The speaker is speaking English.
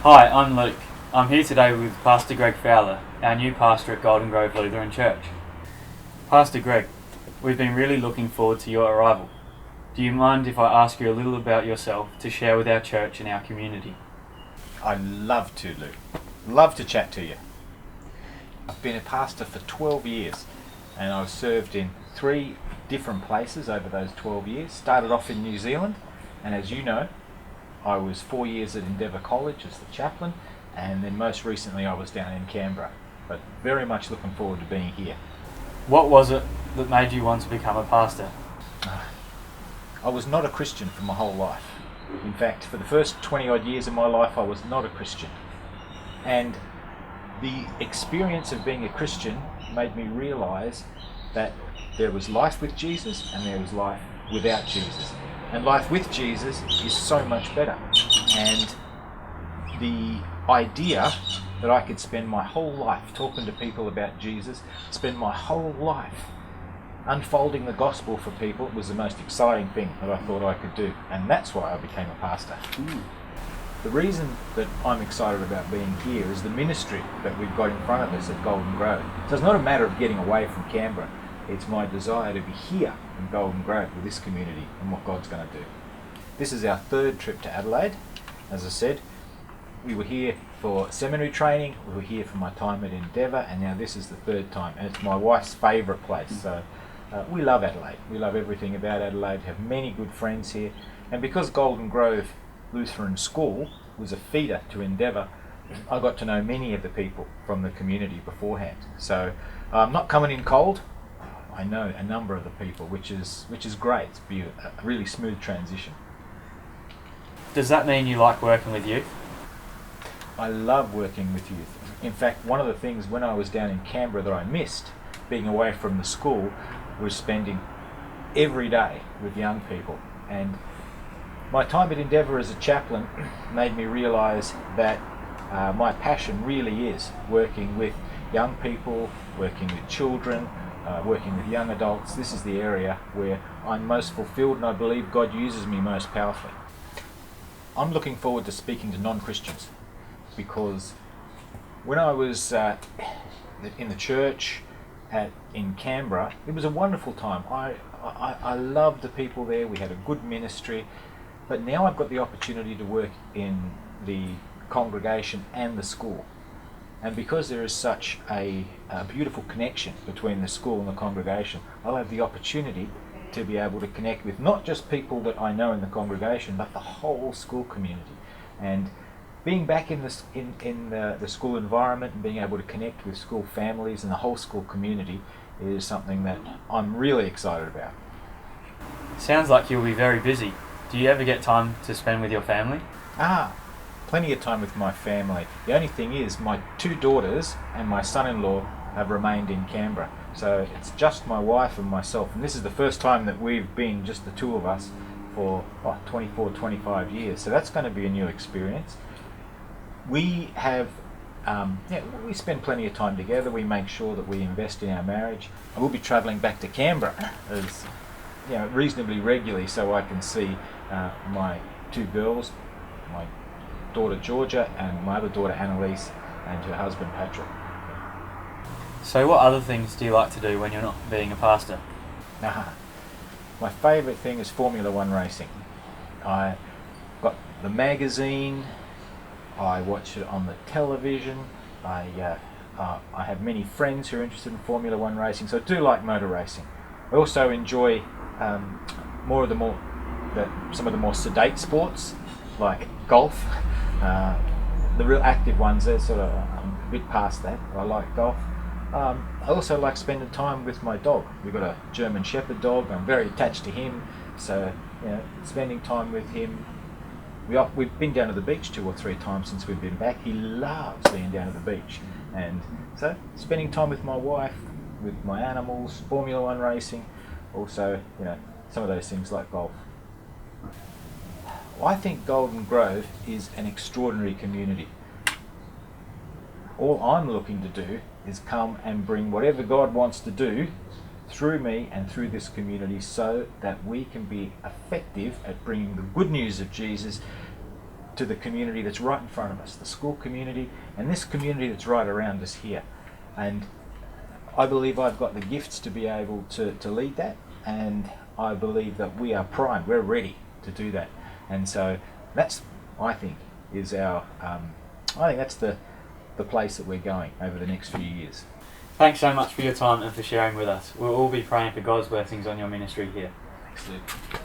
Hi, I'm Luke. I'm here today with Pastor Greg Fowler, our new pastor at Golden Grove Lutheran Church. Pastor Greg, we've been really looking forward to your arrival. Do you mind if I ask you a little about yourself to share with our church and our community? I'd love to, Luke. Love to chat to you. I've been a pastor for 12 years and I've served in 3 different places over those 12 years. Started off in New Zealand, and as you know, I was 4 years at Endeavour College as the chaplain, and then most recently I was down in Canberra. But very much looking forward to being here. What was it that made you want to become a pastor? I was not a Christian for my whole life. In fact, for the first 20 odd years of my life I was not a Christian. And the experience of being a Christian made me realise that there was life with Jesus and there was life without Jesus. And life with Jesus is so much better. And the idea that I could spend my whole life talking to people about Jesus, spend my whole life unfolding the gospel for people, was the most exciting thing that I thought I could do. And that's why I became a pastor. The reason that I'm excited about being here is the ministry that we've got in front of us at Golden Grove. So it's not a matter of getting away from Canberra. It's my desire to be here in Golden Grove with this community and what God's going to do. This is our 3rd trip to Adelaide. As I said, we were here for seminary training, we were here for my time at Endeavour, and now this is the 3rd time, and it's my wife's favourite place. So we love Adelaide. We love everything about Adelaide, have many good friends here, and because Golden Grove Lutheran School was a feeder to Endeavour, I got to know many of the people from the community beforehand. So I'm not coming in cold. I know a number of the people, which is great. It's been a really smooth transition. Does that mean you like working with youth? I love working with youth. In fact, one of the things when I was down in Canberra that I missed, being away from the school, was spending every day with young people. And my time at Endeavour as a chaplain made me realise that my passion really is working with young people, working with children, working with young adults. This is the area where I'm most fulfilled, and I believe God uses me most powerfully. I'm looking forward to speaking to non-Christians, because when I was in the church in Canberra, it was a wonderful time. I loved the people there. We had a good ministry, but now I've got the opportunity to work in the congregation and the school. And because there is such a beautiful connection between the school and the congregation, I'll have the opportunity to be able to connect with not just people that I know in the congregation, but the whole school community. And being back in the school environment and being able to connect with school families and the whole school community is something that I'm really excited about. Sounds like you'll be very busy. Do you ever get time to spend with your family? Plenty of time with my family. The only thing is, my 2 daughters and my son-in-law have remained in Canberra. So it's just my wife and myself. And this is the first time that we've been just the 2 of us for 24, 25 years. So that's going to be a new experience. We have, we spend plenty of time together. We make sure that we invest in our marriage. I will be travelling back to Canberra reasonably regularly, so I can see my 2 girls, my daughter Georgia and my other daughter Annalise, and her husband Patrick. So what other things do you like to do when you're not being a pastor? My favourite thing is Formula 1 racing. I got the magazine, I watch it on the television, I have many friends who are interested in Formula 1 racing, so I do like motor racing. I also enjoy some of the more sedate sports like golf. The real active ones, they're sort of a bit past that. I like golf. I also like spending time with my dog. We've got a German Shepherd dog. I'm very attached to him, so spending time with him. We've been down to the beach 2 or 3 times since we've been back. He loves being down at the beach, and so spending time with my wife, with my animals, Formula 1 racing, also some of those things like golf. I think Golden Grove is an extraordinary community. All I'm looking to do is come and bring whatever God wants to do through me and through this community, so that we can be effective at bringing the good news of Jesus to the community that's right in front of us, the school community, and this community that's right around us here. And I believe I've got the gifts to be able to lead that, and I believe that we are primed, we're ready to do that. And so that's, I think, is our, I think that's the place that we're going over the next few years. Thanks so much for your time and for sharing with us. We'll all be praying for God's blessings on your ministry here. Thanks, Luke.